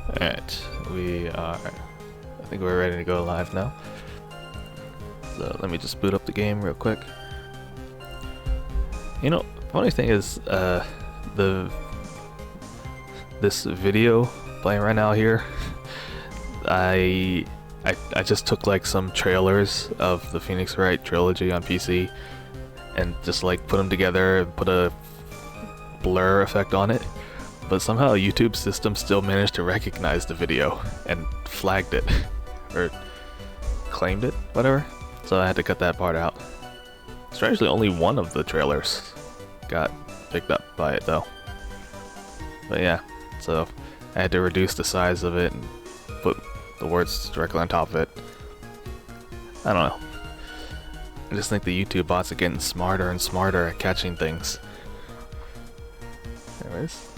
Alright, I think we're ready to go live now. So let me just boot up the game real quick. You know, funny thing is, this video playing right now here, I just took like some trailers of the Phoenix Wright trilogy on PC and just like put them together and put a blur effect on it. But somehow YouTube's system still managed to recognize the video and flagged it, or claimed it, whatever. So I had to cut that part out. Strangely, only one of the trailers got picked up by it though. But yeah, so I had to reduce the size of it and put the words directly on top of it. I don't know. I just think the YouTube bots are getting smarter and smarter at catching things. Anyways.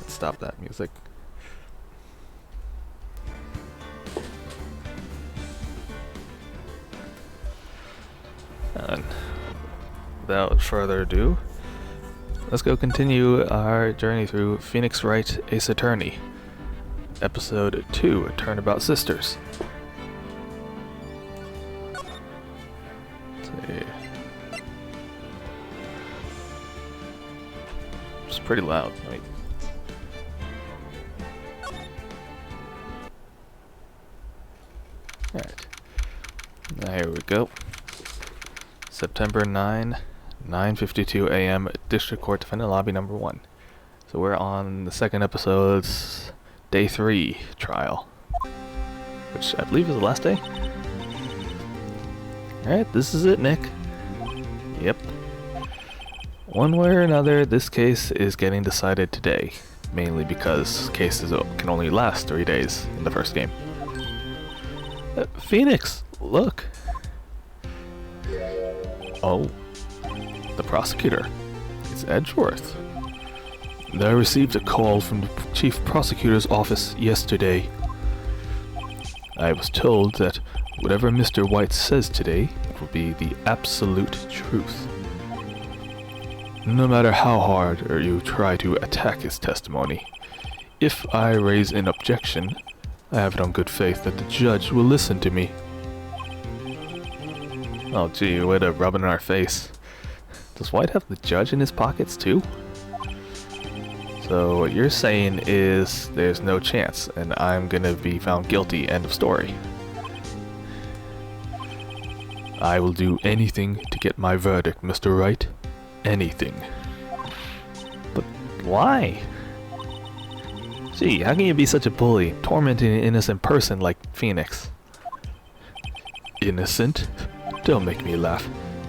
Let's stop that music. And without further ado, let's go continue our journey through Phoenix Wright Ace Attorney, Episode 2, Turnabout Sisters. Let's see. It's pretty loud. Wait. Alright. Now here we go. September 9, 9:52 a.m. District Court Defendant Lobby number 1. So we're on the second episode's day 3 trial, which I believe is the last day. Alright, this is it, Nick. Yep. One way or another, this case is getting decided today, mainly because cases can only last 3 days in the first game. Phoenix, look! Oh, the prosecutor. It's Edgeworth. I received a call from the Chief Prosecutor's office yesterday. I was told that whatever Mr. White says today will be the absolute truth. No matter how hard you try to attack his testimony, if I raise an objection, I have it on good faith that the judge will listen to me. Oh gee, way to rub it in our face. Does White have the judge in his pockets too? So what you're saying is there's no chance and I'm gonna be found guilty, end of story. I will do anything to get my verdict, Mr. Wright. Anything. But why? Gee, how can you be such a bully, tormenting an innocent person like Phoenix? Innocent? Don't make me laugh.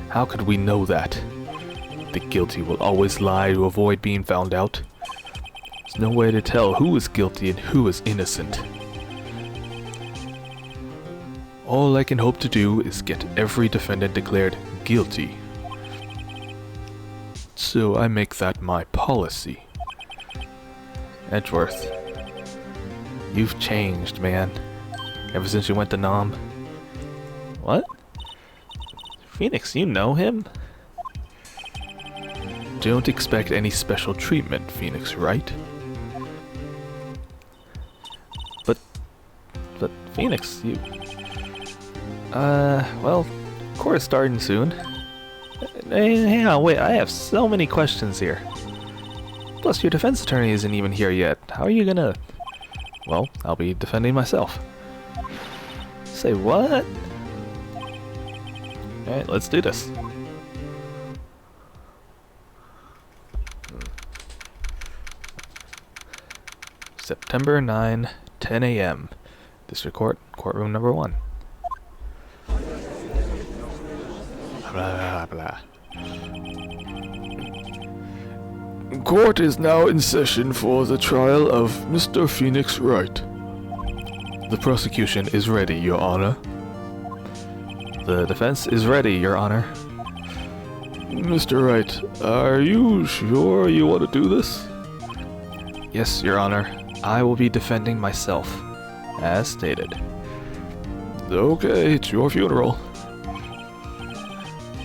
How could we know that? The guilty will always lie to avoid being found out. There's no way to tell who is guilty and who is innocent. All I can hope to do is get every defendant declared guilty. So I make that my policy. Edgeworth, you've changed, man. Ever since you went to Nam. What? Phoenix, you know him? Don't expect any special treatment, Phoenix Wright. But Phoenix, you... well, court is starting soon. Hey, hang on, wait, I have so many questions here. Plus, your defense attorney isn't even here yet. How are you gonna... Well, I'll be defending myself. Say what? Alright, let's do this. September 9, 10 a.m. District Court, courtroom number 1. Blah, blah, blah. Court is now in session for the trial of Mr. Phoenix Wright. The prosecution is ready, Your Honor. The defense is ready, Your Honor. Mr. Wright, are you sure you want to do this? Yes, Your Honor. I will be defending myself, as stated. Okay, it's your funeral.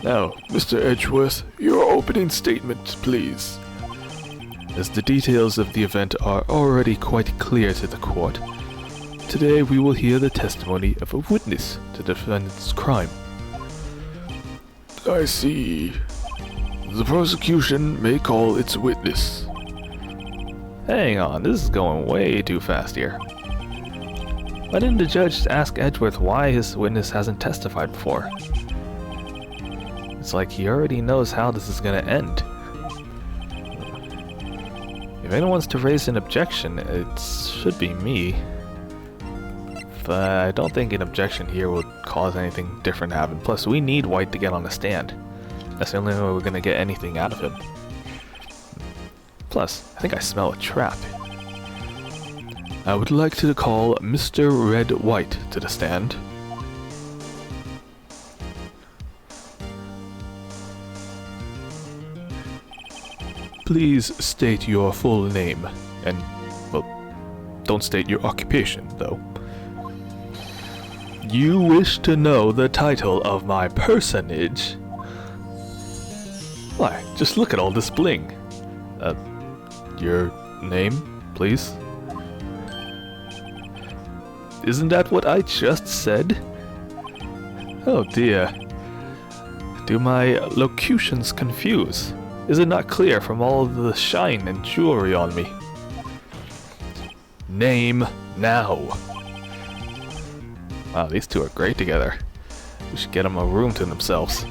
Now, Mr. Edgeworth, your opening statement, please. As the details of the event are already quite clear to the court, today we will hear the testimony of a witness to the defendant's crime. I see. The prosecution may call its witness. Hang on, this is going way too fast here. Why didn't the judge ask Edgeworth why his witness hasn't testified before? It's like he already knows how this is gonna end. If anyone wants to raise an objection, it should be me. But I don't think an objection here would cause anything different to happen. Plus, we need White to get on the stand. That's the only way we're gonna get anything out of him. Plus, I think I smell a trap. I would like to call Mr. Red White to the stand. Please state your full name, and, well, don't state your occupation, though. You wish to know the title of my personage? Why, just look at all this bling. Your name, please? Isn't that what I just said? Oh dear. Do my locutions confuse? Is it not clear from all the shine and jewelry on me? Name now. Wow, these two are great together. We should get them a room to themselves.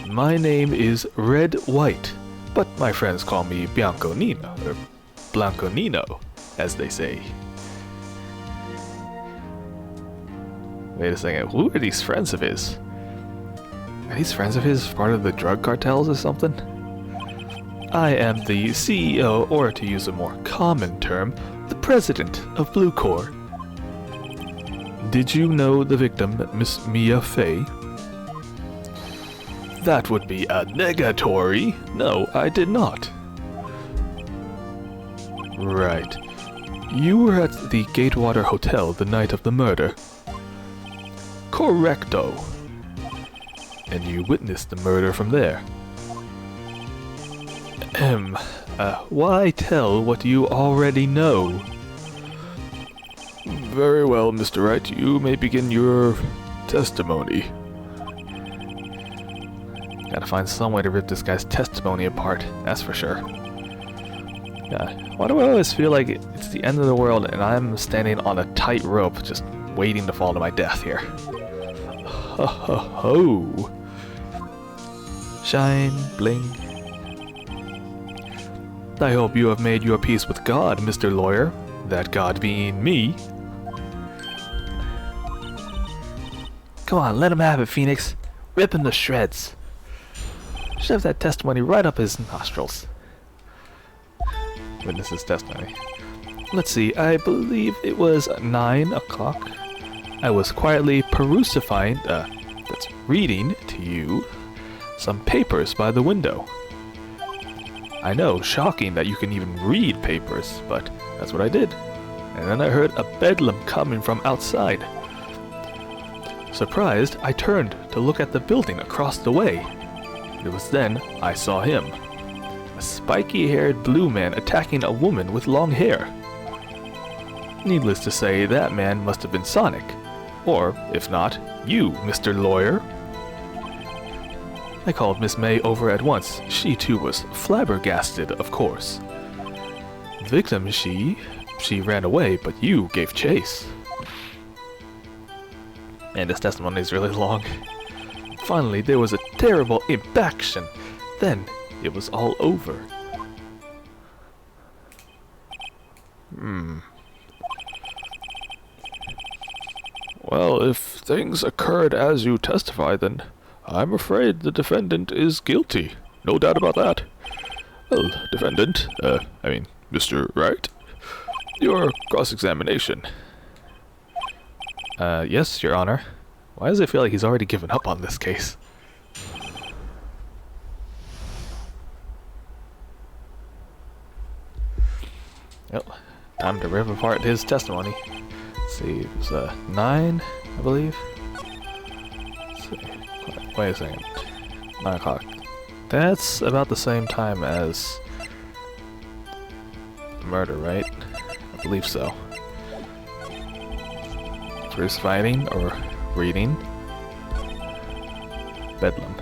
My name is Red White, but my friends call me Bianco Nino, or Blanco Nino, as they say. Wait a second, who are these friends of his? Are these friends of his part of the drug cartels or something? I am the CEO, or to use a more common term, the president of Blue Corps. Did you know the victim, Miss Mia Fey? That would be a negatory. No, I did not. Right. You were at the Gatewater Hotel the night of the murder. Correcto. And you witnessed the murder from there. Why tell what you already know? Very well, Mr. Wright, you may begin your testimony. Gotta find some way to rip this guy's testimony apart, that's for sure. Yeah, why do I always feel like it's the end of the world and I'm standing on a tight rope just waiting to fall to my death here? Ho ho ho! Shine, bling. I hope you have made your peace with God, Mr. Lawyer. That God being me. Come on, let him have it, Phoenix. Rip him to shreds. Shove that testimony right up his nostrils. Witness's testimony. Let's see, I believe it was 9 o'clock. I was quietly reading to you some papers by the window. I know, shocking that you can even read papers, but that's what I did. And then I heard a bedlam coming from outside. Surprised, I turned to look at the building across the way. It was then I saw him. A spiky-haired blue man attacking a woman with long hair. Needless to say, that man must have been Sonic. Or, if not, you, Mr. Lawyer. I called Miss May over at once. She too was flabbergasted, of course. Victim, she ran away, but you gave chase. And this testimony is really long. Finally, there was a terrible impaction. Then, it was all over. Well, if things occurred as you testify, then I'm afraid the defendant is guilty. No doubt about that. Well, defendant, Mr. Wright, your cross-examination. Yes, Your Honor. Why does it feel like he's already given up on this case? Yep, time to rip apart his testimony. Let's see, it was 9, I believe. Let's see. Wait a second. 9 o'clock. That's about the same time as murder, right? I believe so. First fighting or reading? Bedlam.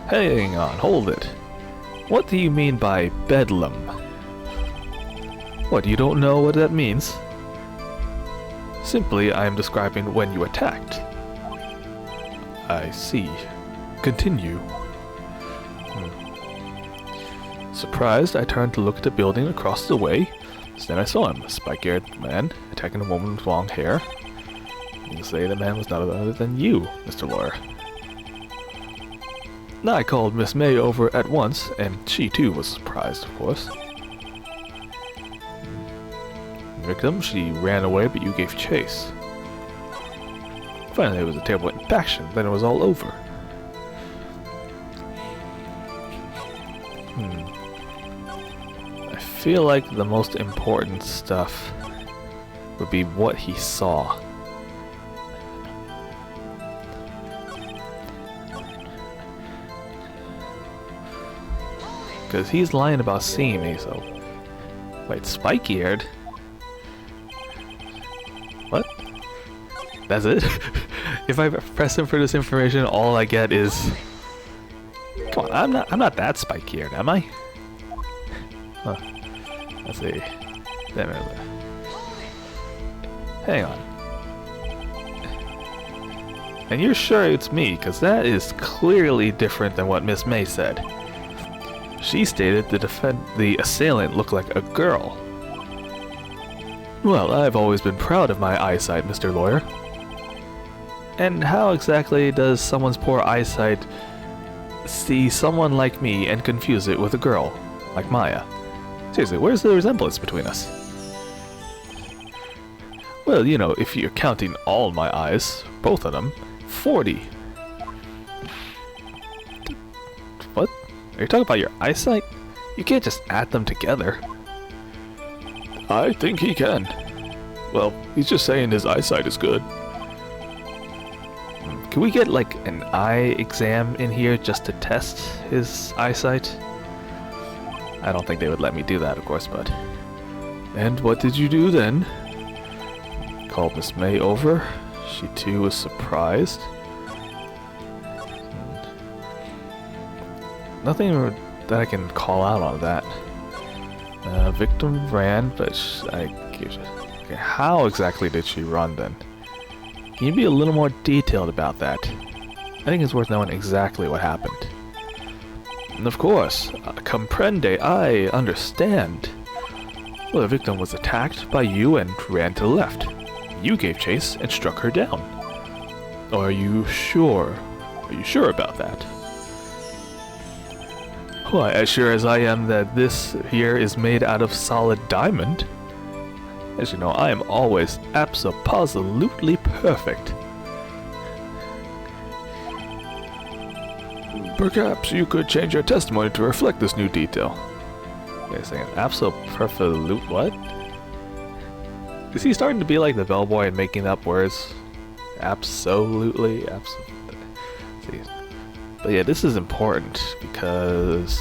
Hang on, hold it. What do you mean by bedlam? What, you don't know what that means? Simply, I am describing when you attacked. I see. Continue. Surprised, I turned to look at the building across the way. Then I saw him, a spike-haired man, attacking a woman with long hair. You say the man was none other than you, Mr. Lawyer. I called Miss May over at once, and she too was surprised, of course. Victim, she ran away, but you gave chase. Finally, it was a terrible impaction, then it was all over. I feel like the most important stuff would be what he saw. Because he's lying about seeing me, so... Wait, spike-eared? What? That's it? If I press him for this information, all I get is... Come on, I'm not that spike-eared, am I? Huh. Let's see. Hang on. And you're sure it's me, because that is clearly different than what Miss May said. She stated the assailant looked like a girl. Well, I've always been proud of my eyesight, Mr. Lawyer. And how exactly does someone's poor eyesight see someone like me and confuse it with a girl, like Maya? Seriously, where's the resemblance between us? Well, you know, if you're counting all my eyes, both of them, 40. What? Are you talking about your eyesight? You can't just add them together. I think he can. Well, he's just saying his eyesight is good. Can we get, like, an eye exam in here just to test his eyesight? I don't think they would let me do that, of course, but... And what did you do then? Called Miss May over. She too was surprised. Nothing that I can call out on that. Victim ran, but okay, how exactly did she run then? Can you be a little more detailed about that? I think it's worth knowing exactly what happened. And of course, comprende, I understand. Well, the victim was attacked by you and ran to the left. You gave chase and struck her down. Are you sure? Are you sure about that? Why, as sure as I am that this here is made out of solid diamond. As you know, I am always abso-positively perfect. Perhaps you could change your testimony to reflect this new detail. Wait a second, abso-perfect what? Is he starting to be like the bellboy and making up words? Absolutely, absolutely. See. But yeah, this is important because...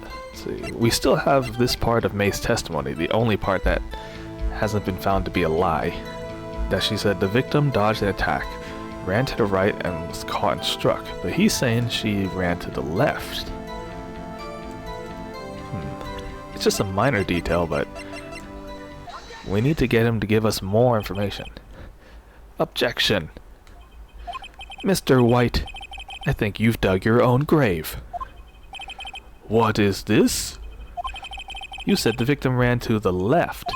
Let's see, we still have this part of May's testimony, the only part that hasn't been found to be a lie. That she said the victim dodged an attack, ran to the right and was caught and struck, but he's saying she ran to the left. It's just a minor detail, but we need to get him to give us more information. Objection! Mr. White, I think you've dug your own grave. What is this? You said the victim ran to the left,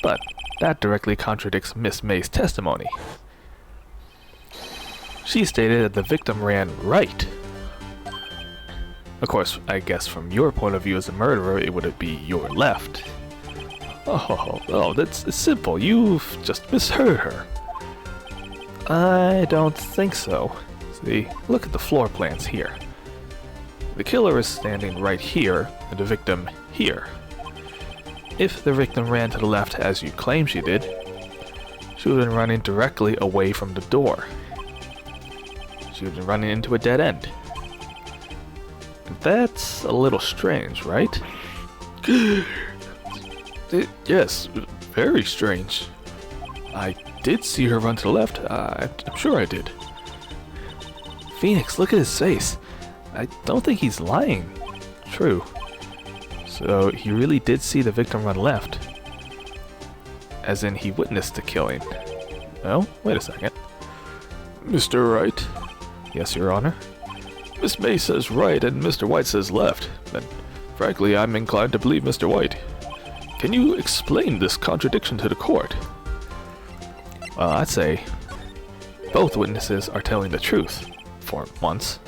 but that directly contradicts Miss May's testimony. She stated that the victim ran right. Of course, I guess from your point of view as a murderer, it would be your left. Oh, that's simple. You've just misheard her. I don't think so. See, look at the floor plans here. The killer is standing right here, and the victim here. If the victim ran to the left as you claim she did, she would have been running directly away from the door. She would have been running into a dead end. That's a little strange, right? Yes, very strange. I did see her run to the left. I'm sure I did. Phoenix, look at his face. I don't think he's lying. True. So he really did see the victim run left. As in, he witnessed the killing. Oh, wait a second. Mr. Wright. Yes, Your Honor. Miss May says right and Mr. White says left. And frankly, I'm inclined to believe Mr. White. Can you explain this contradiction to the court? Well, I'd say both witnesses are telling the truth, for once.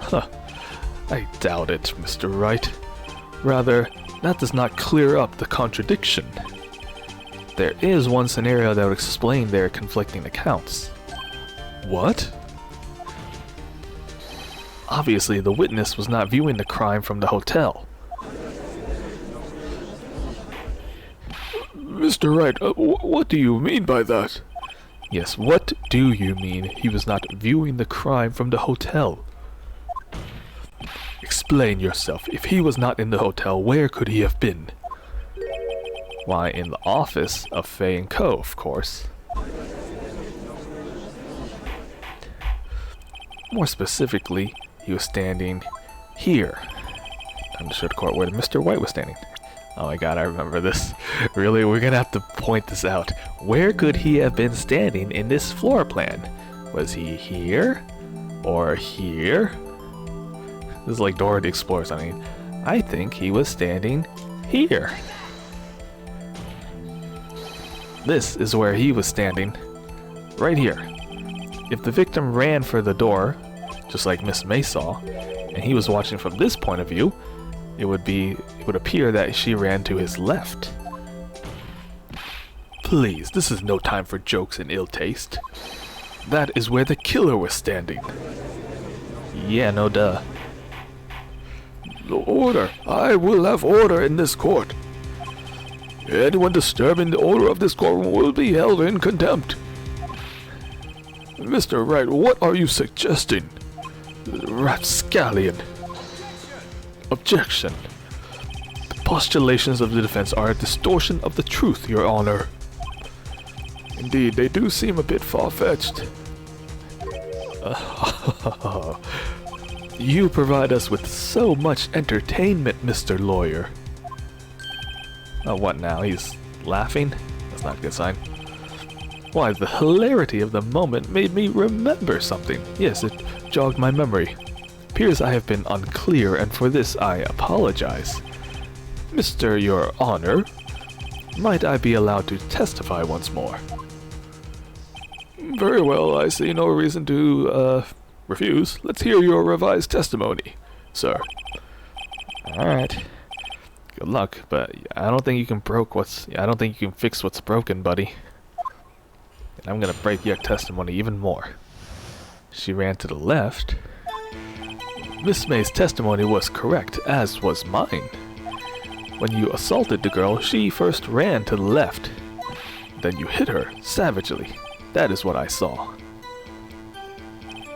Huh. I doubt it, Mr. Wright. Rather, that does not clear up the contradiction. There is one scenario that would explain their conflicting accounts. What? Obviously, the witness was not viewing the crime from the hotel. Mr. Wright, what do you mean by that? Yes, what do you mean he was not viewing the crime from the hotel? Explain yourself. If he was not in the hotel, where could he have been? Why, in the office of Fay & Co., of course. More specifically, he was standing here. Time to show the court where Mr. White was standing. Oh my god, I remember this. Really, we're gonna have to point this out. Where could he have been standing in this floor plan? Was he here? Or here? This is like Dora the Explorer. I mean, I think he was standing here. This is where he was standing. Right here. If the victim ran for the door, just like Miss May saw, and he was watching from this point of view, it would appear that she ran to his left. Please, this is no time for jokes and ill taste. That is where the killer was standing. Yeah, no duh. Order! I will have order in this court. Anyone disturbing the order of this courtroom will be held in contempt. Mr. Wright, what are you suggesting? Rapscallion. Objection. The postulations of the defense are a distortion of the truth, Your Honor. Indeed, they do seem a bit far-fetched. You provide us with so much entertainment, Mr. Lawyer. Oh, what now? He's laughing? That's not a good sign. Why, the hilarity of the moment made me remember something. Yes, it jogged my memory. Appears I have been unclear, and for this I apologize. Mr. Your Honor, might I be allowed to testify once more? Very well, I see no reason to, refuse. Let's hear your revised testimony, sir. Alright. Good luck, but I don't think you can fix what's broken, buddy. And I'm gonna break your testimony even more. She ran to the left. Miss May's testimony was correct, as was mine. When you assaulted the girl, she first ran to the left. Then you hit her, savagely. That is what I saw.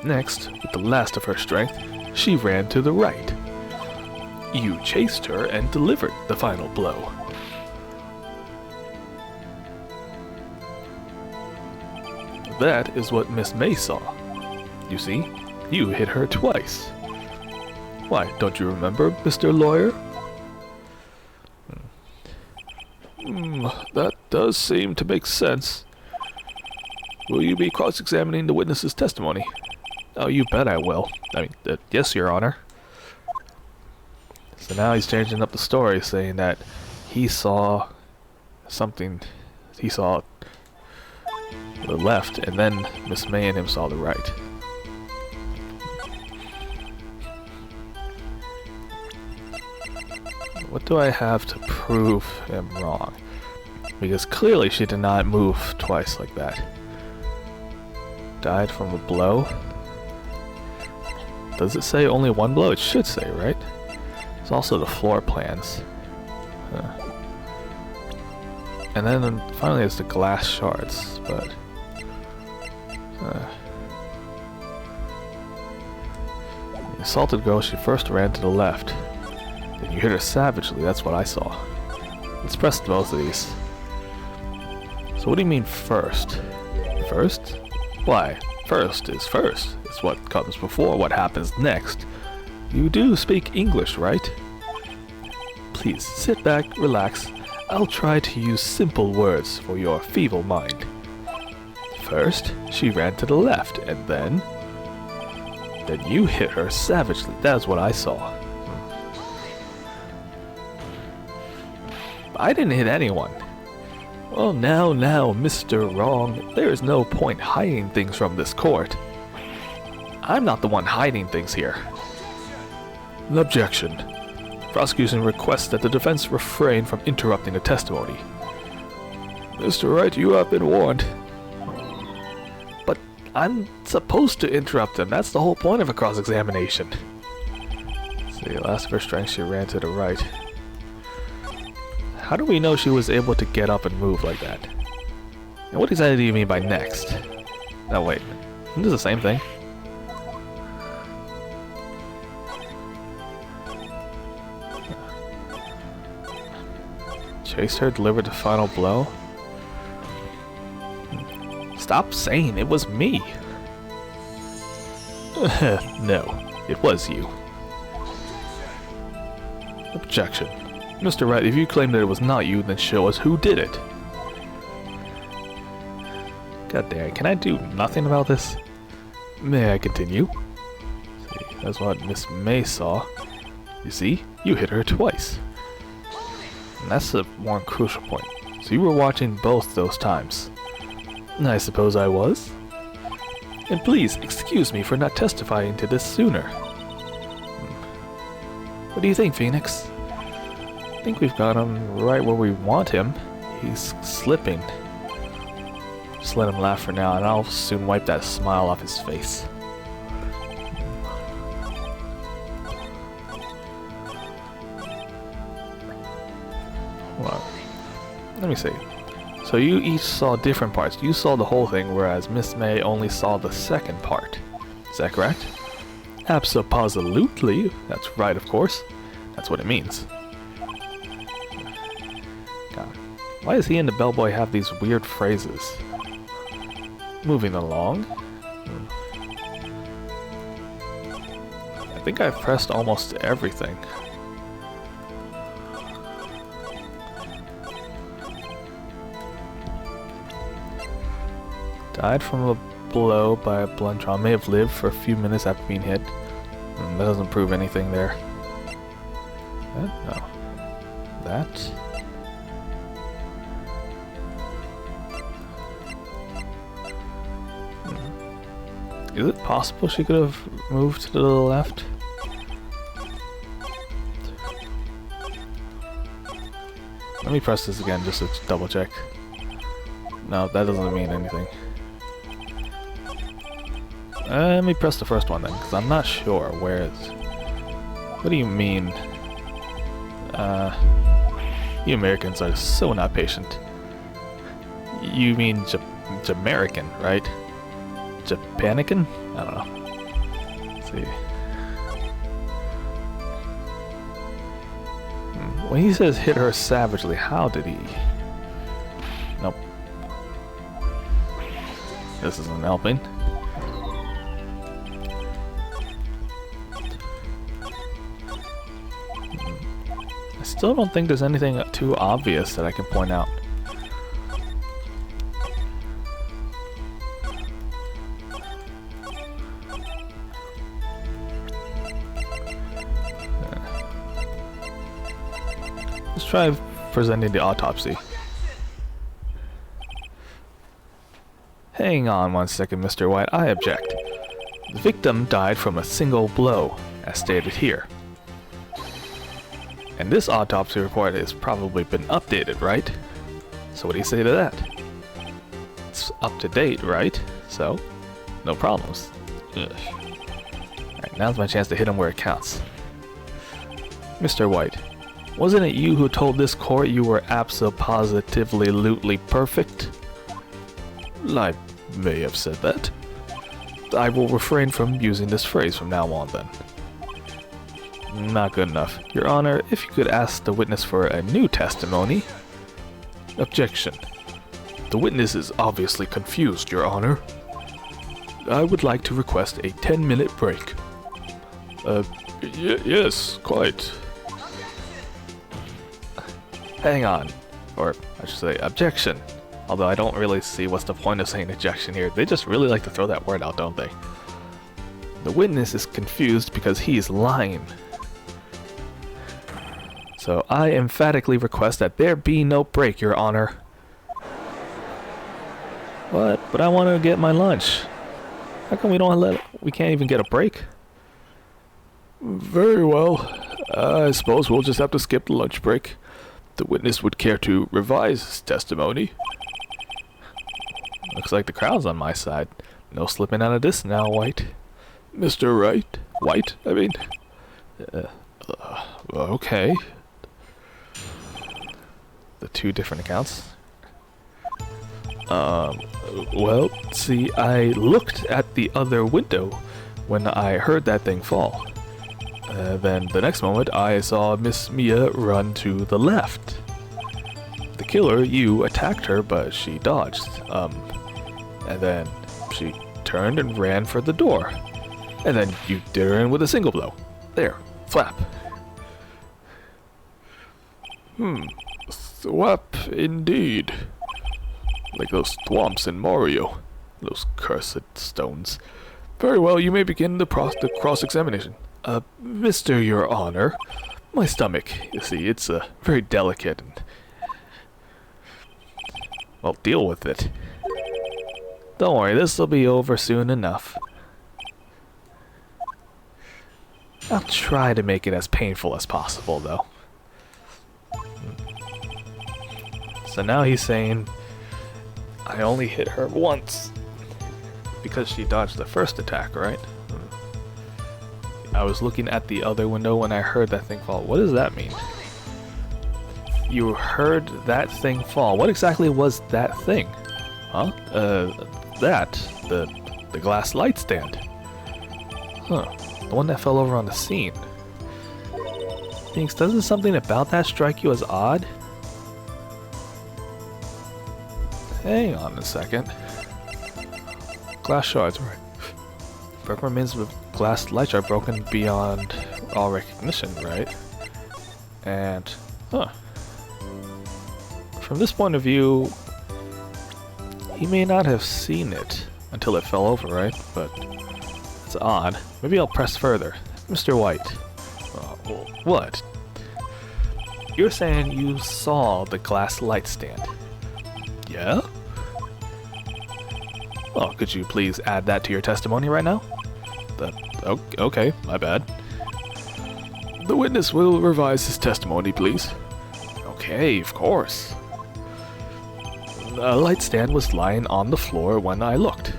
Next, with the last of her strength, she ran to the right. You chased her and delivered the final blow. That is what Miss May saw. You see, you hit her twice. Why, don't you remember, Mr. Lawyer? That does seem to make sense. Will you be cross-examining the witness's testimony? Oh, you bet I will. Yes, Your Honor. So now he's changing up the story, saying that he saw something. He saw the left, and then Miss May and him saw the right. What do I have to prove him wrong? Because clearly she did not move twice like that. Died from a blow? Does it say only one blow? It should say, right? It's also the floor plans. And then finally it's the glass shards, but... assaulted girl, she first ran to the left. Then you hit her savagely, that's what I saw. Let's press both of these. So what do you mean first? First? Why, first is first. It's what comes before what happens next. You do speak English, right? Please sit back, relax. I'll try to use simple words for your feeble mind. First, she ran to the left, and then you hit her savagely. That's what I saw. I didn't hit anyone. Well, now, Mr. Wrong. There is no point hiding things from this court. I'm not the one hiding things here. An objection. Prosecution requests that the defense refrain from interrupting the testimony. Mr. Wright, you have been warned. But I'm supposed to interrupt him. That's the whole point of a cross-examination. See, last of her strength, she ran to the right. How do we know she was able to get up and move like that? And what exactly do you mean by next? Oh wait, isn't this the same thing? Chased her, delivered the final blow? Stop saying it was me! No, it was you. Objection. Mr. Wright, if you claim that it was not you, then show us who did it. God damn it, can I do nothing about this? May I continue? See, that's what Miss May saw. You see, you hit her twice. And that's the more crucial point. So you were watching both those times. I suppose I was. And please, excuse me for not testifying to this sooner. What do you think, Phoenix? I think we've got him right where we want him. He's slipping. Just let him laugh for now, and I'll soon wipe that smile off his face. Well, let me see. So you each saw different parts. You saw the whole thing, whereas Miss May only saw the second part. Is that correct? Abso-positively. That's right, of course. That's what it means. God. Why does he and the bellboy have these weird phrases? Moving along. I think I've pressed almost everything. Died from a blow by a blunt trauma. May have lived for a few minutes after being hit. That doesn't prove anything there. That? No. That? Is it possible she could have moved to the left? Let me press this again just to double check. No, that doesn't mean anything. Let me press the first one then, because I'm not sure where it's... What do you mean? You Americans are so not patient. You mean Jamaican, right? Japanican? I don't know. Let's see. When he says hit her savagely, how did he? Nope. This isn't helping. I still don't think there's anything too obvious that I can point out. Let's try presenting the autopsy. Hang on one second, Mr. White. I object. The victim died from a single blow, as stated here. And this autopsy report has probably been updated, right? So what do you say to that? It's up to date, right? So, no problems. Alright, now's my chance to hit him where it counts. Mr. White, wasn't it you who told this court you were abso-positively perfect? I may have said that. I will refrain from using this phrase from now on then. Not good enough. Your Honor, if you could ask the witness for a new testimony. Objection. The witness is obviously confused, Your Honor. I would like to request a 10-minute break. Yes, quite. Hang on. Or, I should say, objection. Although I don't really see what's the point of saying objection here. They just really like to throw that word out, don't they? The witness is confused because he is lying. So I emphatically request that there be no break, Your Honor. What? But I want to get my lunch. How come we can't even get a break? Very well. I suppose we'll just have to skip the lunch break. The witness would care to revise his testimony. Looks like the crowd's on my side. No slipping out of this now, White. Mr. Wright? White, I mean. Okay. The two different accounts. Well, see, I looked at the other window when I heard that thing fall. Then the next moment, I saw Miss Mia run to the left. The killer, you, attacked her, but she dodged. And then she turned and ran for the door. And then you did her in with a single blow. There, flap. Thwap indeed. Like those thwomps in Mario. Those cursed stones. Very well, you may begin the cross-examination. Mr. Your Honor, my stomach, you see, it's very delicate and... Well, deal with it. Don't worry, this'll be over soon enough. I'll try to make it as painful as possible, though. So now he's saying, I only hit her once. Because she dodged the first attack, right? I was looking at the other window when I heard that thing fall. What does that mean? You heard that thing fall. What exactly was that thing? Huh? The glass light stand. Huh. The one that fell over on the scene. Thinks, doesn't something about that strike you as odd? Hang on a second. Glass shards, right? Broken remains of glass lights are broken beyond all recognition, right? And, huh. From this point of view, he may not have seen it until it fell over, right? But it's odd. Maybe I'll press further. Mr. White. What? You're saying you saw the glass light stand? Yeah? Well, could you please add that to your testimony right now? Okay, my bad. The witness will revise his testimony, please. Okay, of course. The light stand was lying on the floor when I looked.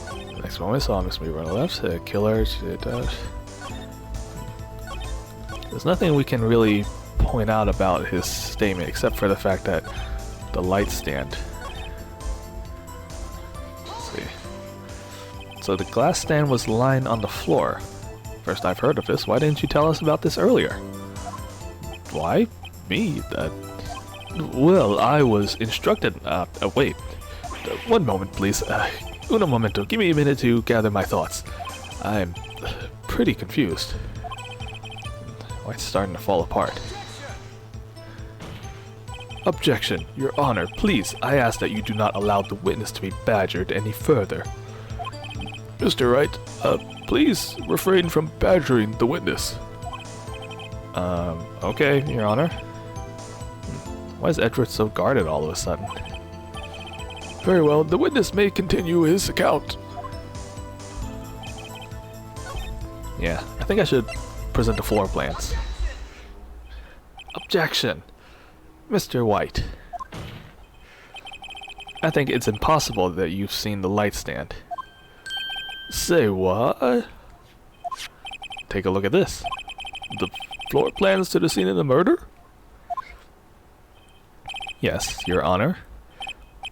The next moment I saw Miss Mia on the left, killer, There's nothing we can really point out about his statement except for the fact that the light stand. Let's see. So the glass stand was lying on the floor. First I've heard of this. Why didn't you tell us about this earlier? Why? Me? Well, I was instructed... wait. One moment, please. Uno momento. Give me a minute to gather my thoughts. I'm pretty confused. White's starting to fall apart. Objection. Your Honor, please, I ask that you do not allow the witness to be badgered any further. Mr. Wright, please refrain from badgering the witness. Okay, Your Honor. Why is Edward so guarded all of a sudden? Very well, the witness may continue his account. Yeah, I think I should present the floor plans. Objection! Mr. White. I think it's impossible that you've seen the light stand. Say what? Take a look at this. The floor plans to the scene of the murder? Yes, Your Honor.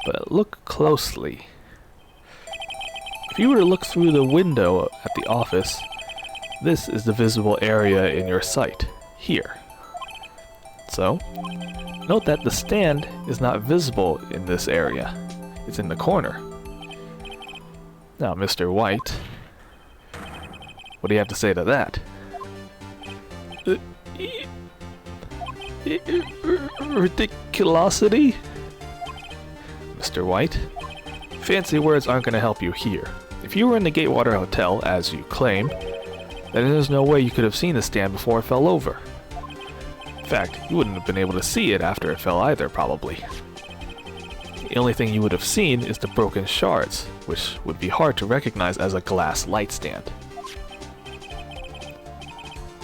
But look closely. If you were to look through the window at the office, This is the visible area in your sight, here. So, note that the stand is not visible in this area. It's in the corner. Now, Mr. White, what do you have to say to that? Ridiculosity? Mr. White, fancy words aren't going to help you here. If you were in the Gatewater Hotel, as you claim, then there's no way you could have seen the stand before it fell over. In fact, you wouldn't have been able to see it after it fell either, probably. The only thing you would have seen is the broken shards, which would be hard to recognize as a glass light stand.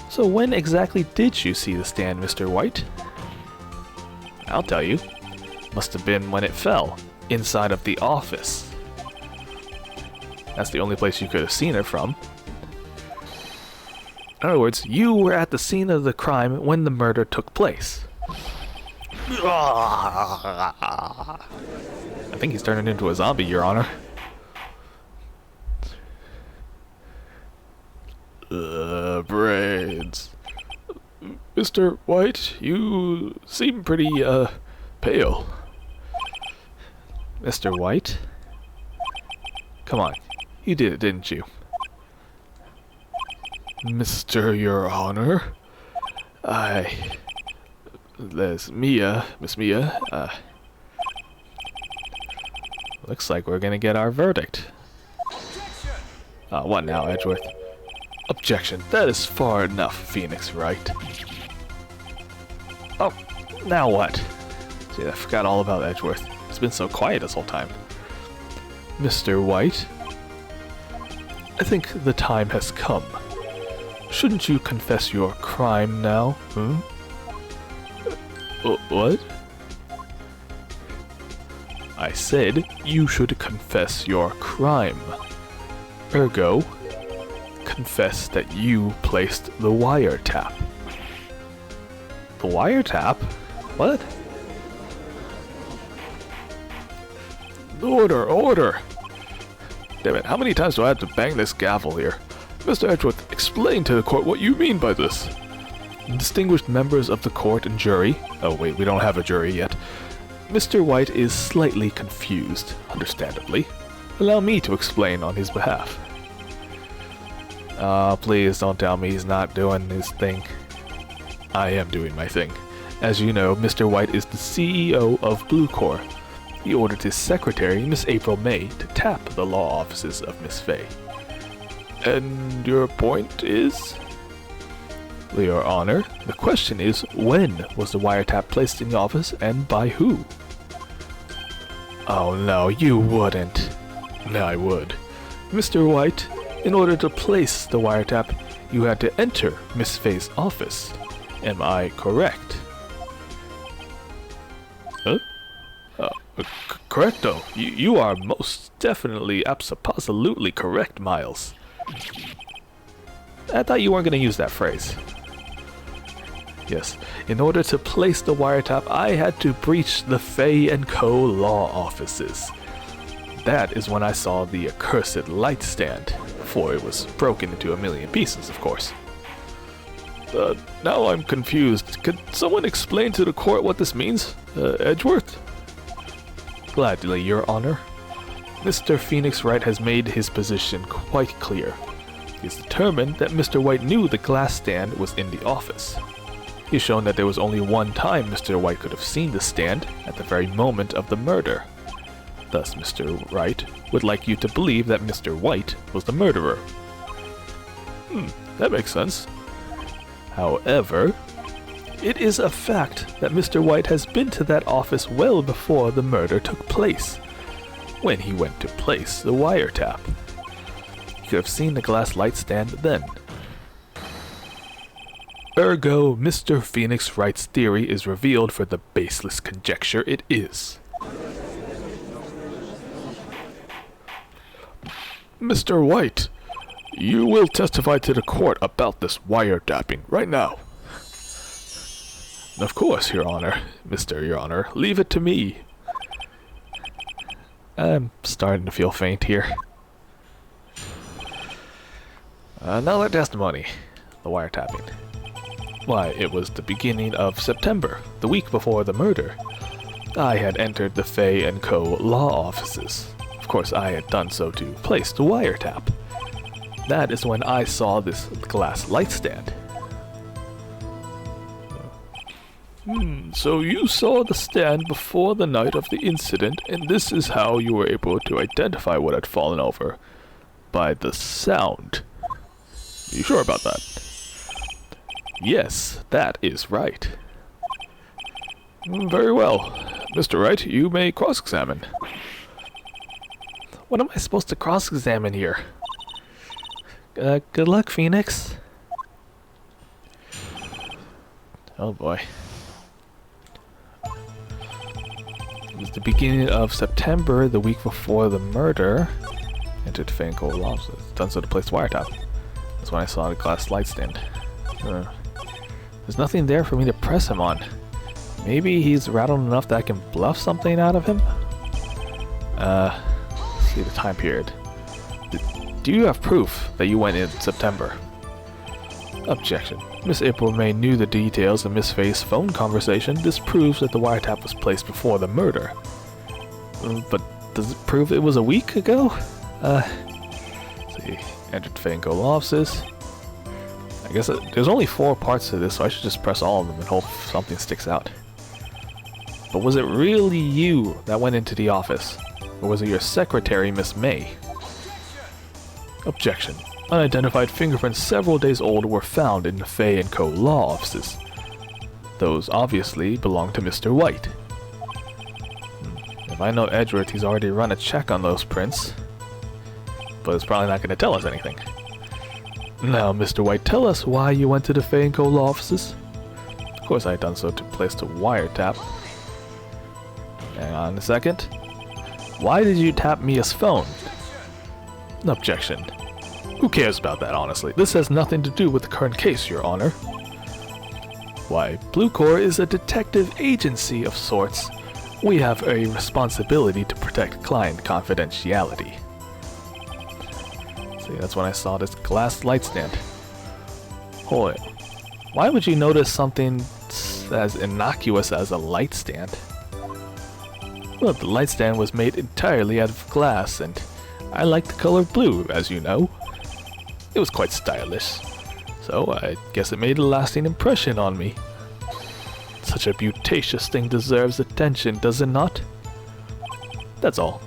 So when exactly did you see the stand, Mr. White? I'll tell you. Must have been when it fell, inside of the office. That's the only place you could have seen it from. In other words, you were at the scene of the crime when the murder took place. I think he's turning into a zombie, Your Honor. Brains. Mr. White, you seem pretty, pale. Mr. White? Come on, you did it, didn't you? Mr. Your Honor? Miss Mia, looks like we're gonna get our verdict. What now, Edgeworth? Objection. That is far enough, Phoenix Wright. Oh, now what? Gee, I forgot all about Edgeworth. It's been so quiet this whole time. Mr. White? I think the time has come. Shouldn't you confess your crime now? What? I said you should confess your crime. Ergo, confess that you placed the wiretap. The wiretap? What? Order, order! Damn it, how many times do I have to bang this gavel here? Mr. Edgeworth, explain to the court what you mean by this. Distinguished members of the court and jury. Oh wait, we don't have a jury yet. Mr. White is slightly confused, understandably. Allow me to explain on his behalf. Please don't tell me he's not doing his thing. I am doing my thing. As you know, Mr. White is the CEO of Blue Corps. He ordered his secretary, Miss April May, to tap the law offices of Miss Fay. And your point is? Your Honor, the question is, when was the wiretap placed in the office and by who? Oh no, you wouldn't. No, I would. Mr. White, in order to place the wiretap, you had to enter Miss Fay's office. Am I correct? Huh? Correcto. You are most definitely, absolutely correct, Miles. I thought you weren't going to use that phrase. Yes, in order to place the wiretap, I had to breach the Fay & Co. law offices. That is when I saw the accursed light stand, before it was broken into a million pieces, of course. Now I'm confused. Could someone explain to the court what this means? Edgeworth? Gladly, Your Honor. Mr. Phoenix Wright has made his position quite clear. He has determined that Mr. White knew the glass stand was in the office. He has shown that there was only one time Mr. White could have seen the stand, at the very moment of the murder. Thus, Mr. Wright would like you to believe that Mr. White was the murderer. That makes sense. However, it is a fact that Mr. White has been to that office well before the murder took place, when he went to place the wiretap. He could have seen the glass light stand then. Ergo, Mr. Phoenix Wright's theory is revealed for the baseless conjecture it is. Mr. White, you will testify to the court about this wiretapping right now. Of course, Your Honor. Your Honor, leave it to me. I'm starting to feel faint here. Another testimony. The wiretapping. Why, it was the beginning of September, the week before the murder. I had entered the Fay & Co. law offices. Of course, I had done so to place the wiretap. That is when I saw this glass light stand. So you saw the stand before the night of the incident, and this is how you were able to identify what had fallen over. By the sound. Are you sure about that? Yes, that is right. Very well. Mr. Wright, you may cross-examine. What am I supposed to cross-examine here? Good luck, Phoenix. Oh boy. It was the beginning of September, the week before the murder. Entered the Fay & Co. law offices. Done so to place wiretap. That's when I saw the glass light stand. There's nothing there for me to press him on. Maybe he's rattled enough that I can bluff something out of him? Let's see the time period. Do you have proof that you went in September? Objection. Miss April May knew the details of Miss Fay's phone conversation. This proves that the wiretap was placed before the murder. But does it prove it was a week ago? Let's see. Entered Fay & Co. law offices. I guess there's only 4 parts to this, so I should just press all of them and hope something sticks out. But was it really you that went into the office? Or was it your secretary, Miss May? Objection. Unidentified fingerprints several days old were found in the Fay & Co. law offices. Those obviously belong to Mr. White. If I know Edgeworth, he's already run a check on those prints. But it's probably not going to tell us anything. Now, Mr. White, tell us why you went to the Fay & Co. law offices. Of course, I had done so to place the wiretap. Hang on a second. Why did you tap Mia's phone? Objection. Who cares about that, honestly? This has nothing to do with the current case, Your Honor. Why, Blue Corps is a detective agency of sorts. We have a responsibility to protect client confidentiality. See, that's when I saw this glass light stand. Hold it. Why would you notice something as innocuous as a light stand? Well, the light stand was made entirely out of glass, and I like the color blue, as you know. It was quite stylish, so I guess it made a lasting impression on me. Such a beauticious thing deserves attention, does it not? That's all.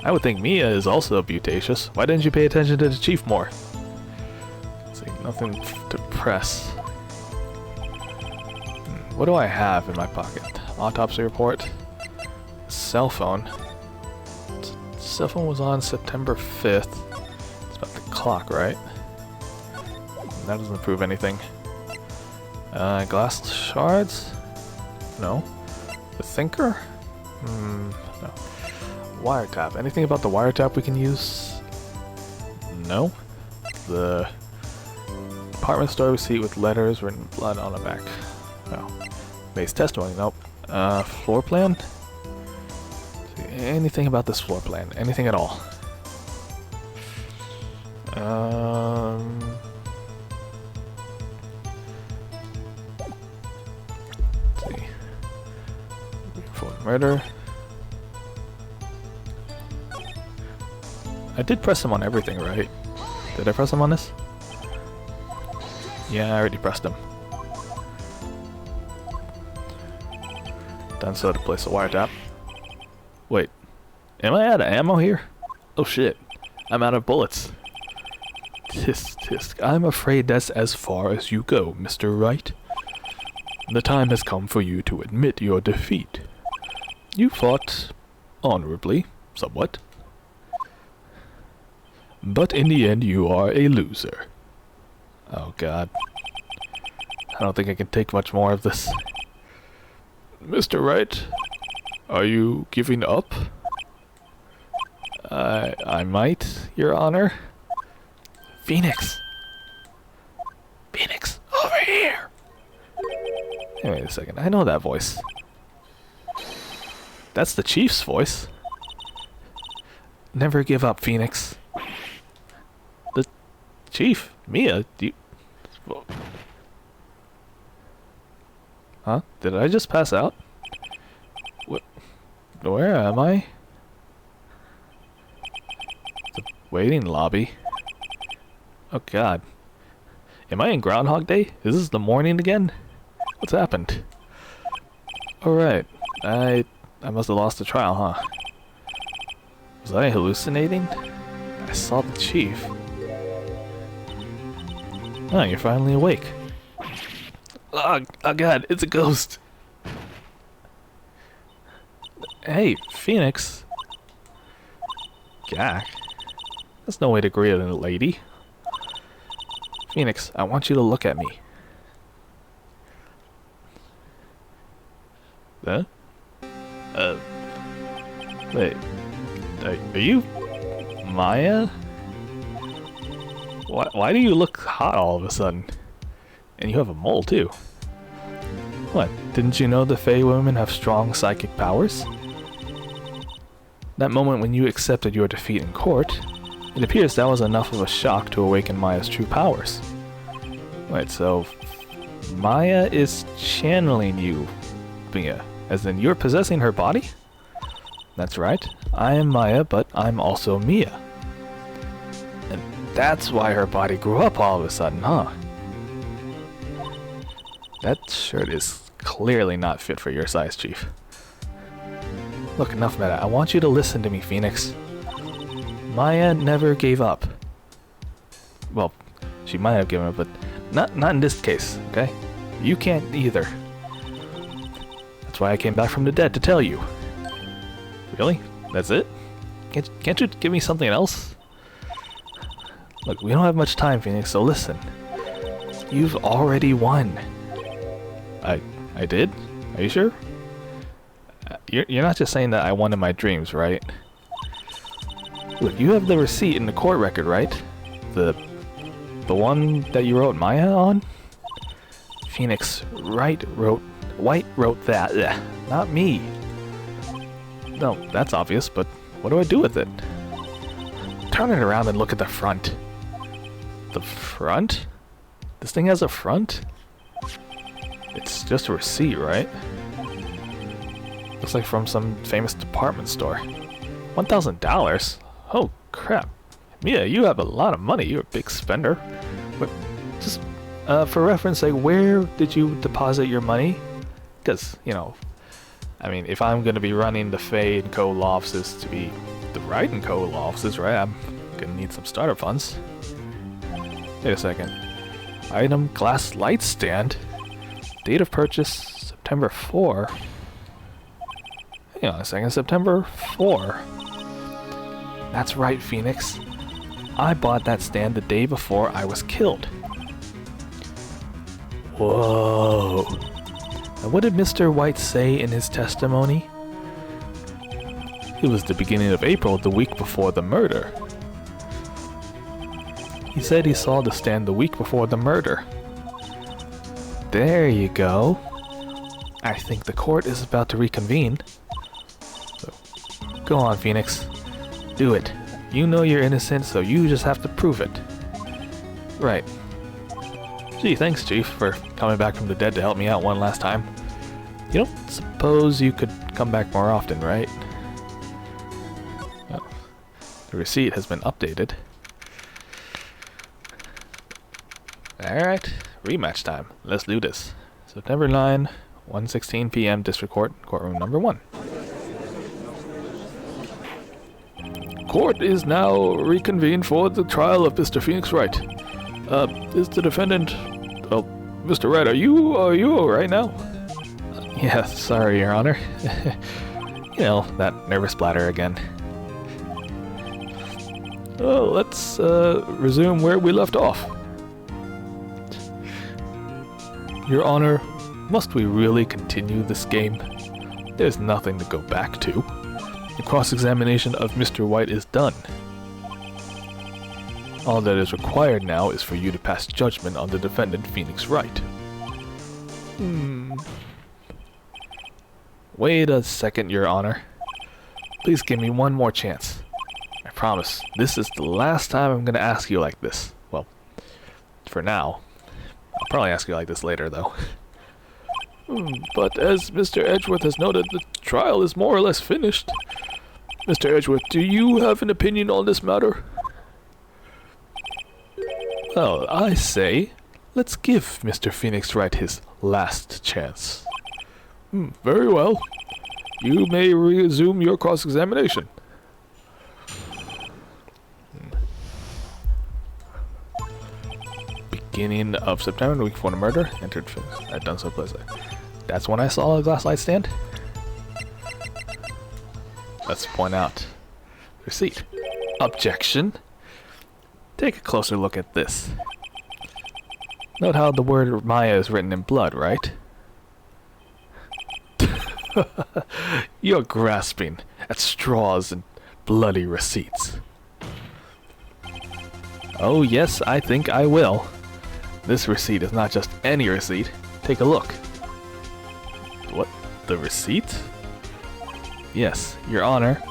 I would think Mia is also beauticious. Why didn't you pay attention to the chief more? See, nothing to press. What do I have in my pocket? Autopsy report. Cell phone. Cell phone was on September 5th. It's about the clock, right? That doesn't prove anything. Glass shards? No. The thinker? No. Wiretap. Anything about the wiretap we can use? No. The department store receipt with letters written in blood on the back. No. Base testimony. Nope. Floor plan? Anything about this floor plan? Anything at all? Let's see. For murder. I did press him on everything, right? Did I press him on this? Yeah, I already pressed him. Done so to place a wiretap. Wait, am I out of ammo here? Oh shit, I'm out of bullets. Tisk tisk, I'm afraid that's as far as you go, Mr. Wright. The time has come for you to admit your defeat. You fought honorably, somewhat. But in the end, you are a loser. Oh god. I don't think I can take much more of this. Mr. Wright, are you giving up? I might, Your Honor. Phoenix! Phoenix, over here! Hey, wait a second, I know that voice. That's the Chief's voice. Never give up, Phoenix. Chief, Mia, do you... Huh? Did I just pass out? What? Where am I? The waiting lobby. Oh god. Am I in Groundhog Day? Is this the morning again? What's happened? Alright. I must have lost the trial, huh? Was I hallucinating? I saw the chief. Oh, you're finally awake. Oh god, it's a ghost. Hey, Phoenix. Gak. That's no way to greet a lady. Phoenix, I want you to look at me. Huh? Wait. Are you Maya? Why do you look hot all of a sudden? And you have a mole too. What? Didn't you know the Fae women have strong psychic powers? That moment when you accepted your defeat in court, it appears that was enough of a shock to awaken Maya's true powers. Wait, so Maya is channeling you, Mia, as in you're possessing her body? That's right. I am Maya, but I'm also Mia. And that's why her body grew up all of a sudden, huh? That shirt is clearly not fit for your size, Chief. Look, enough meta. I want you to listen to me, Phoenix. Maya never gave up. Well, she might have given up, but not in this case, okay? You can't either. That's why I came back from the dead to tell you. Really? That's it? Can't you give me something else? Look, we don't have much time, Phoenix, so listen. You've already won. I did? Are you sure? You're not just saying that I won in my dreams, right? Look, you have the receipt in the court record, right? The one that you wrote Maya on? Phoenix, Wright wrote that. Ugh, not me. No, that's obvious, but what do I do with it? Turn it around and look at the front. The front? This thing has a front? It's just a receipt, right? Looks like from some famous department store. $1,000? Oh crap. Mia, you have a lot of money. You're a big spender. But just for reference, like, where did you deposit your money? Because, you know, I mean, if I'm going to be running the Fae & Co. law offices to be the Wright & Co. law offices, right, I'm going to need some startup funds. Wait a second. Item glass light stand. Date of purchase, September 4. Hang on a second, September 4. That's right, Phoenix. I bought that stand the day before I was killed. Whoa. Now, what did Mr. White say in his testimony? It was the beginning of April, the week before the murder. He said he saw the stand the week before the murder. There you go. I think the court is about to reconvene. So, go on, Phoenix. Do it. You know you're innocent, so you just have to prove it. Right. Gee, thanks, Chief, for coming back from the dead to help me out one last time. You don't suppose you could come back more often, right? Oh, the receipt has been updated. Alright, rematch time. Let's do this. September 9, 1:16 p.m. District Court, courtroom number 1. Court is now reconvened for the trial of Mr. Phoenix Wright. Is the defendant... Oh, Mr. Wright, are you alright now? Yeah, sorry, Your Honor. You know, that nervous bladder again. Oh, let's resume where we left off. Your Honor, must we really continue this game? There's nothing to go back to. The cross-examination of Mr. White is done. All that is required now is for you to pass judgment on the defendant, Phoenix Wright. Wait a second, Your Honor. Please give me one more chance. I promise, this is the last time I'm gonna ask you like this. Well, for now. I'll probably ask you like this later, though. But as Mr. Edgeworth has noted, the trial is more or less finished. Mr. Edgeworth, do you have an opinion on this matter? Well, I say, let's give Mr. Phoenix Wright his last chance. Very well. You may resume your cross-examination. Beginning of September, the week before the murder. Entered. I've done so pleasantly. That's when I saw a glass light stand. Let's point out receipt. Objection. Take a closer look at this. Note how the word Maya is written in blood, right? You're grasping at straws and bloody receipts. Oh yes, I think I will. This receipt is not just any receipt. Take a look. What? The receipt? Yes, Your Honor.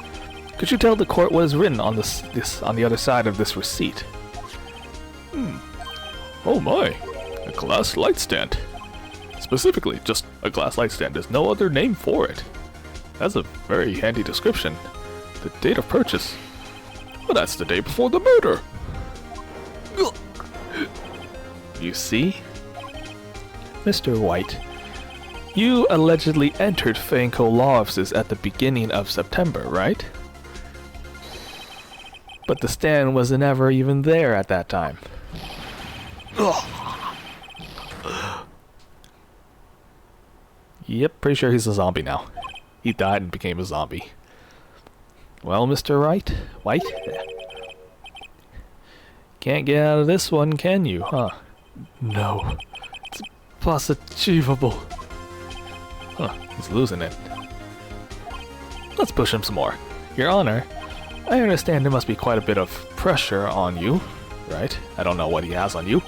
Could you tell the court what is written on this on the other side of this receipt? Oh my, a glass light stand. Specifically, just a glass light stand. There's no other name for it. That's a very handy description. The date of purchase. Well, that's the day before the murder. You see? Mr. White, you allegedly entered Fanco law offices at the beginning of September, right? But the stand was never even there at that time. Yep, pretty sure he's a zombie now. He died and became a zombie. Well, Mr. White? Can't get out of this one, can you, huh? No. It's possible. Huh, he's losing it. Let's push him some more. Your Honor, I understand there must be quite a bit of pressure on you, right? I don't know what he has on you.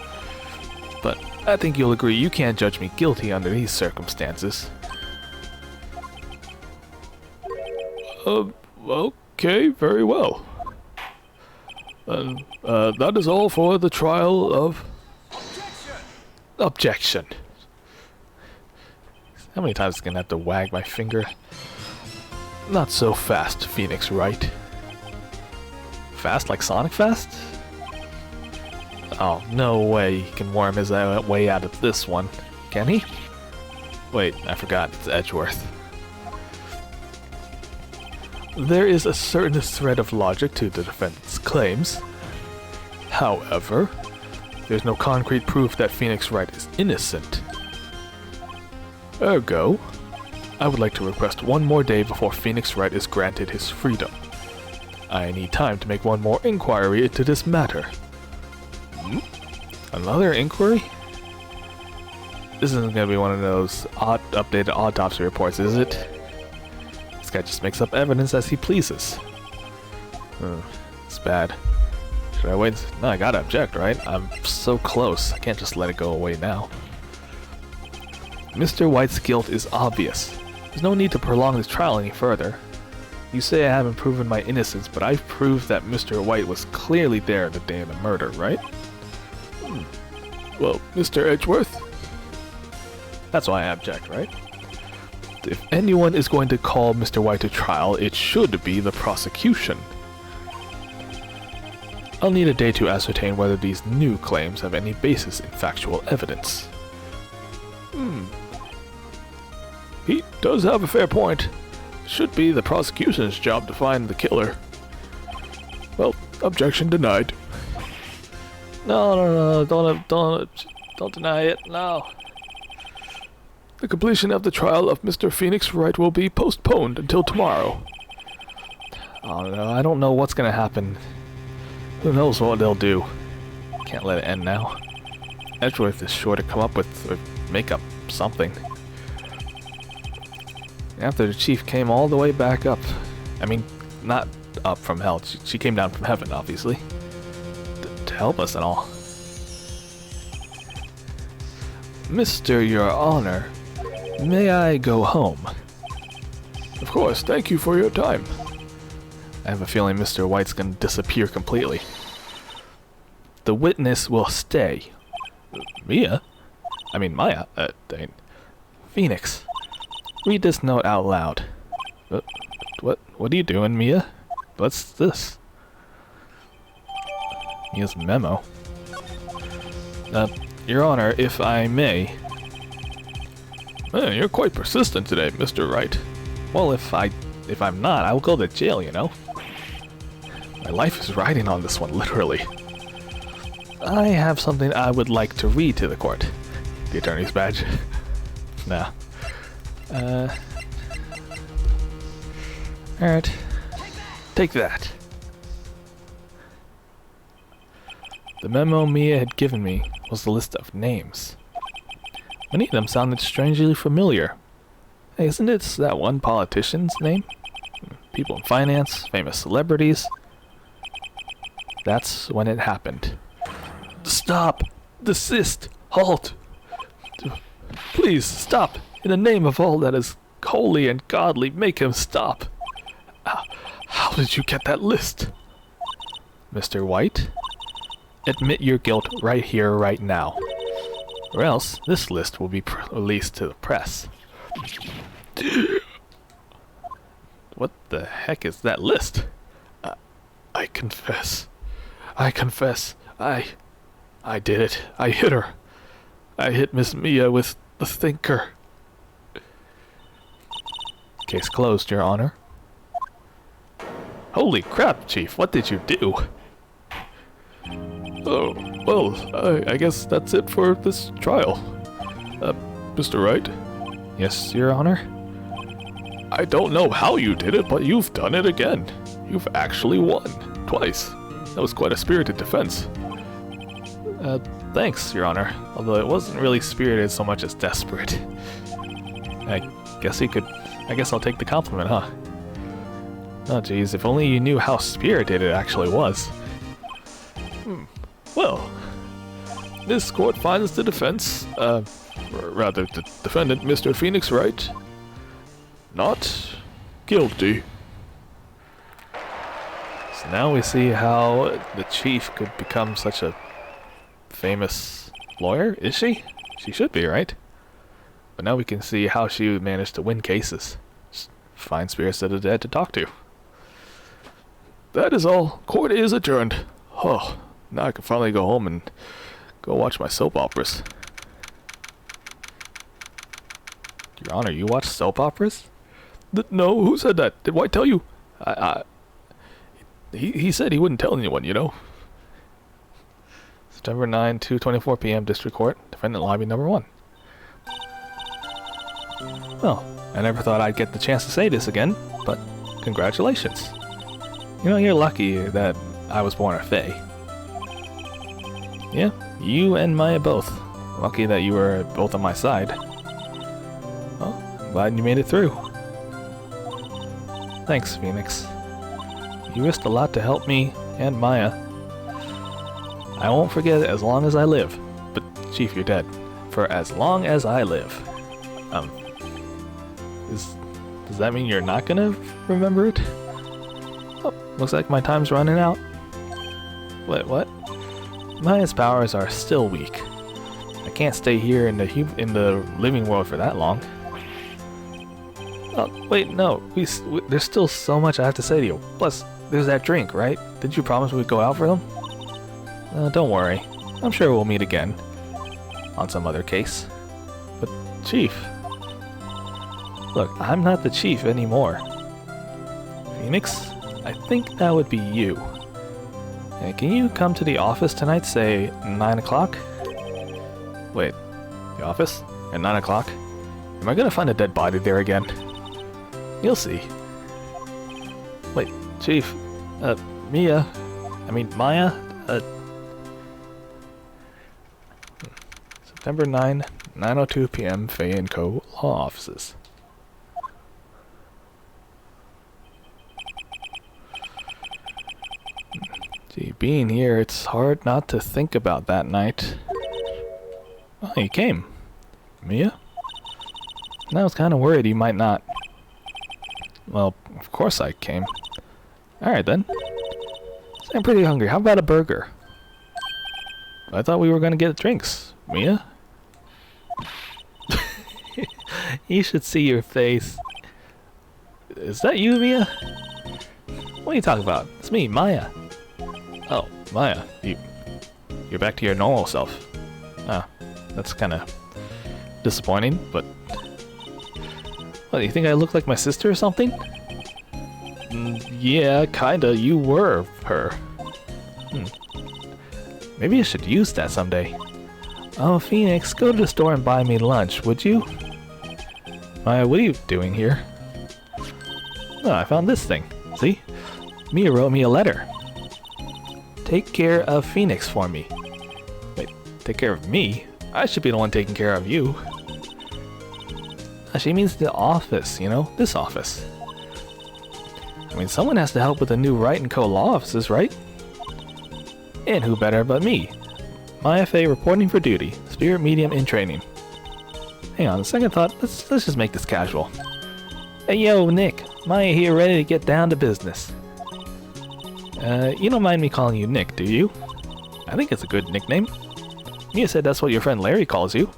But I think you'll agree you can't judge me guilty under these circumstances. Okay, very well. That is all for the trial of... Objection! How many times am I gonna have to wag my finger? Not so fast, Phoenix Wright. Fast like Sonic Fast? Oh, no way he can worm his way out of this one. Can he? Wait, I forgot, it's Edgeworth. There is a certain thread of logic to the defendant's claims. However, there's no concrete proof that Phoenix Wright is innocent. Ergo, I would like to request one more day before Phoenix Wright is granted his freedom. I need time to make one more inquiry into this matter. Another inquiry? This isn't gonna be one of those updated autopsy reports, is it? This guy just makes up evidence as he pleases. It's bad. Should I wait? No, I gotta object, right? I'm so close. I can't just let it go away now. Mr. White's guilt is obvious. There's no need to prolong this trial any further. You say I haven't proven my innocence, but I've proved that Mr. White was clearly there the day of the murder, right? Well, Mr. Edgeworth? That's why I object, right? If anyone is going to call Mr. White to trial, it should be the prosecution. I'll need a day to ascertain whether these new claims have any basis in factual evidence. He does have a fair point. It should be the prosecution's job to find the killer. Well, objection denied. No, don't deny it, no. The completion of the trial of Mr. Phoenix Wright will be postponed until tomorrow. Oh no, I don't know what's gonna happen. Who knows what they'll do. Can't let it end now. Edgeworth is sure to come up with or make up something. After the chief came all the way back up. I mean, not up from hell. She came down from heaven, obviously. To help us and all. Mr. Your Honor, may I go home? Of course, thank you for your time. I have a feeling Mr. White's gonna disappear completely. The witness will stay. Mia? I mean Maya. Dang. Phoenix. Read this note out loud. What are you doing, Mia? What's this? Mia's memo. Your Honor, if I may. You're quite persistent today, Mr. Wright. Well, if I'm not, I will go to jail, you know. My life is riding on this one, literally. I have something I would like to read to the court. The attorney's badge. Nah. Alright. Take that. The memo Mia had given me was the list of names. Many of them sounded strangely familiar. Hey, isn't it that one politician's name? People in finance, famous celebrities. That's when it happened. Stop! Desist! Halt! Please, stop! In the name of all that is holy and godly, make him stop! How did you get that list? Mr. White? Admit your guilt right here, right now. Or else, this list will be released to the press. What the heck is that list? I confess. I confess. I did it. I hit her. I hit Miss Mia with the thinker. Case closed, Your Honor. Holy crap, Chief. What did you do? Oh, well, I guess that's it for this trial. Mr. Wright? Yes, Your Honor? I don't know how you did it, but you've done it again. You've actually won. Twice. That was quite a spirited defense. Thanks, Your Honor. Although it wasn't really spirited so much as desperate. I guess I'll take the compliment, huh? Oh geez, if only you knew how spirited it actually was. Well, this court finds the defense, rather the defendant, Mr. Phoenix Wright, not guilty. So now we see how the chief could become such a famous lawyer. Is she? She should be, right? But now we can see how she managed to win cases. Just find spirits of the dead to talk to. That is all. Court is adjourned. Oh, now I can finally go home and go watch my soap operas. Your Honor, you watch soap operas? No, who said that? Did White tell you? He said he wouldn't tell anyone, you know. September 9, 2:24 p.m. District Court, Defendant Lobby Number 1. Well, I never thought I'd get the chance to say this again, but congratulations. You know, you're lucky that I was born a Fae. Yeah, you and Maya both. Lucky that you were both on my side. Well, I'm glad you made it through. Thanks, Phoenix. You risked a lot to help me and Maya. I won't forget it as long as I live. But, Chief, you're dead. For as long as I live. Does that mean you're not gonna remember it? Oh, looks like my time's running out. Wait, what? Maya's powers are still weak. I can't stay here in the living world for that long. Oh, wait, no. There's still so much I have to say to you. Plus, there's that drink, right? Did you promise we'd go out for them? Don't worry. I'm sure we'll meet again. On some other case. But, Chief... Look, I'm not the chief anymore. Phoenix? I think that would be you. Hey, can you come to the office tonight, say 9 o'clock? Wait, the office? At 9 o'clock? Am I gonna find a dead body there again? You'll see. Wait, Chief, Maya, September 9, 9:02 p.m. Faye & Co. Law Offices. Gee, being here, it's hard not to think about that night. Oh, you came. Mia? And I was kind of worried you might not. Well, of course I came. Alright then. I'm pretty hungry. How about a burger? I thought we were going to get drinks. Mia? You should see your face. Is that you, Mia? What are you talking about? It's me, Maya. Oh, Maya. You're back to your normal self. Ah, that's kind of disappointing, but... What, do you think I look like my sister or something? Yeah, kinda. You were her. Maybe I should use that someday. Oh, Phoenix, go to the store and buy me lunch, would you? Maya, what are you doing here? Oh, I found this thing. See? Mia wrote me a letter. Take care of Phoenix for me. Wait, take care of me? I should be the one taking care of you. She means the office, you know? This office. I mean, someone has to help with the new Wright & Co. law offices, right? And who better but me? Maya Fey reporting for duty. Spirit medium in training. Hang on, second thought, let's just make this casual. Hey yo, Nick. Maya here ready to get down to business. You don't mind me calling you Nick, do you? I think it's a good nickname. Mia said that's what your friend Larry calls you.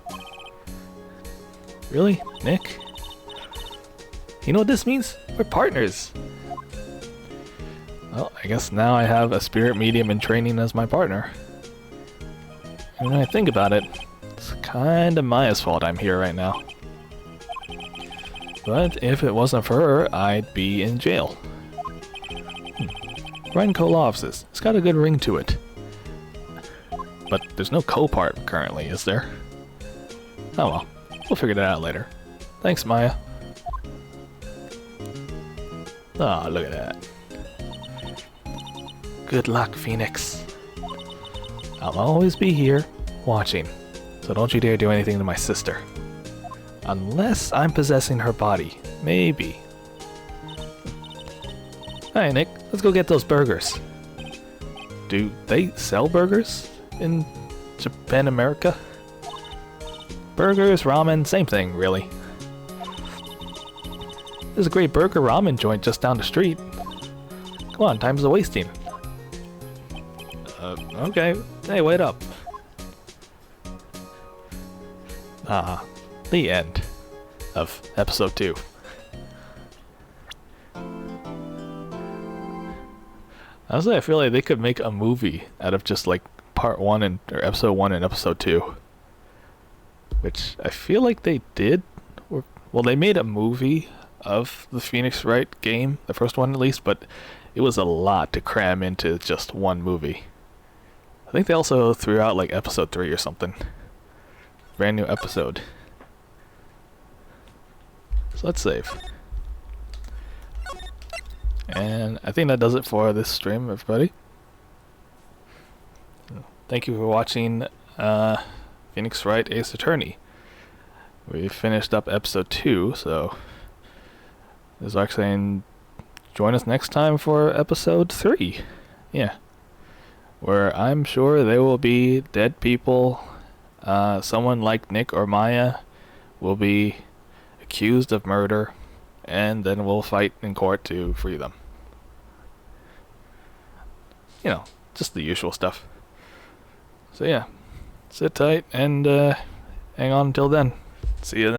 Really? Nick? You know what this means? We're partners. Well, I guess now I have a spirit medium in training as my partner. And when I think about it, it's kinda Maya's fault I'm here right now. But if it wasn't for her, I'd be in jail. Wright & Co. law offices. It's got a good ring to it. But there's no co part currently, is there? Oh well. We'll figure that out later. Thanks, Maya. Ah, look at that. Good luck, Phoenix. I'll always be here, watching. So don't you dare do anything to my sister. Unless I'm possessing her body. Maybe. Alright, Nick. Let's go get those burgers. Do they sell burgers in Japan, America? Burgers, ramen, same thing, really. There's a great burger ramen joint just down the street. Come on, time's a wasting. Okay. Hey, wait up. The end of episode 2. Honestly, I feel like they could make a movie out of just like part 1 or episode 1 and episode 2. Which I feel like they did. Well, they made a movie of the Phoenix Wright game, the first one at least, but it was a lot to cram into just one movie. I think they also threw out like episode 3 or something. Brand new episode. So let's save. And I think that does it for this stream, everybody. Thank you for watching Phoenix Wright Ace Attorney. We finished up episode 2, so this is actually saying join us next time for episode 3. Yeah. Where I'm sure there will be dead people. Someone like Nick or Maya will be accused of murder, and then we'll fight in court to free them. You know, just the usual stuff. So yeah, sit tight and hang on until then. See you then.